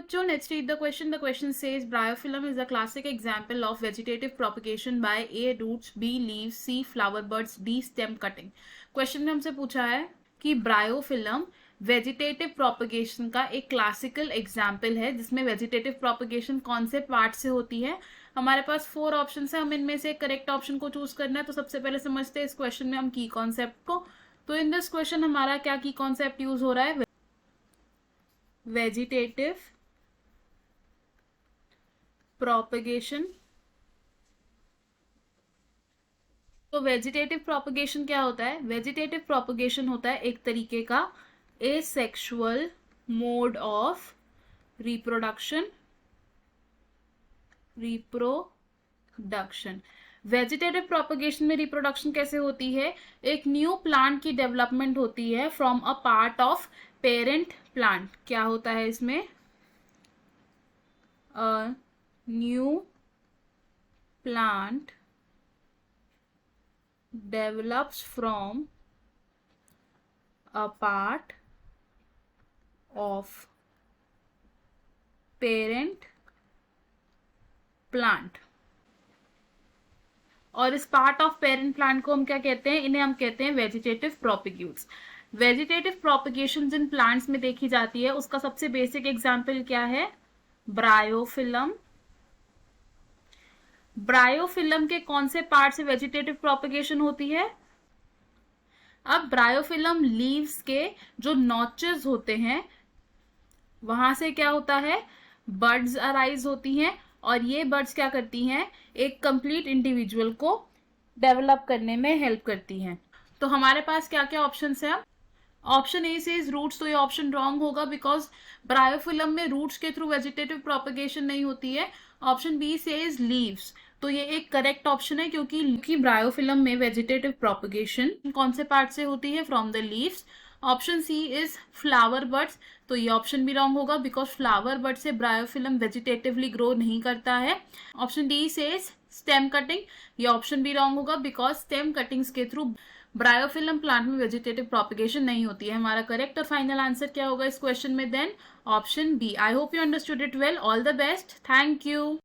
बच्चों, let's read the question. The question says bryophyllum is a classic example of vegetative propagation by A roots, B leaves, C flower buds, D stem cutting. Question में हमसे पूछा है कि bryophyllum vegetative propagation का एक classical example है जिसमें vegetative propagation कौन से पार्ट से होती है। हमारे पास 4 ऑप्शन है, हम इनमें से करेक्ट ऑप्शन को चूज करना है। तो सबसे पहले समझते हैं इस क्वेश्चन में हम की कॉन्सेप्ट को। तो इन दिस क्वेश्चन हमारा क्या की कॉन्सेप्ट यूज हो रहा है? Vegetative propagation. तो वेजिटेटिव प्रोपगेशन क्या होता है? वेजिटेटिव प्रोपगेशन होता है एक तरीके का asexual mode of reproduction. Vegetative propagation में रिप्रोडक्शन कैसे होती है? एक न्यू प्लांट की डेवलपमेंट होती है from a part of parent plant. क्या होता है इसमें? A new plant develops from a part of parent plant। और इस पार्ट ऑफ पेरेंट प्लांट को हम क्या कहते हैं? इन्हें हम कहते हैं वेजिटेटिव प्रोपग्यूट्स। वेजिटेटिव प्रोपगेशन जिन प्लांट्स में देखी जाती है उसका सबसे बेसिक एग्जांपल क्या है? ब्रायोफिलम। ब्रायोफिलम के कौन से पार्ट से वेजिटेटिव प्रोपगेशन होती है? अब ब्रायोफिलम लीव्स के जो नॉचेस होते हैं वहां से क्या होता है? बर्ड्स अराइज होती हैं और ये बर्ड्स क्या करती हैं? एक कंप्लीट इंडिविजुअल को डेवलप करने में हेल्प करती हैं। तो हमारे पास क्या क्या ऑप्शंस हैं? ऑप्शन ए से रूट्स, तो ये ऑप्शन रॉन्ग होगा बिकॉज ब्रायोफिलम में रूट्स के थ्रू वेजिटेटिव प्रोपगेशन नहीं होती है। ऑप्शन बी से लीव्स, तो ये एक करेक्ट ऑप्शन है क्योंकि ब्रायोफिलम में वेजिटेटिव प्रोपगेशन कौन से पार्ट से होती है? From the leaves. Option C is flower birds, तो ये ऑप्शन भी रॉन्ग होगा बिकॉज फ्लावर बर्ड से ब्रायोफिलम वेजिटेटिवली ग्रो नहीं करता है। ऑप्शन डी से स्टेम कटिंग, ये ऑप्शन भी रॉन्ग होगा बिकॉज स्टेम कटिंग्स के थ्रू ब्रायोफिलम प्लांट में वेजिटेटिव प्रोपगेशन नहीं होती है। हमारा करेक्ट और फाइनल आंसर क्या होगा इस क्वेश्चन में? Then option B. I hope you understood it well. All the best. Thank you.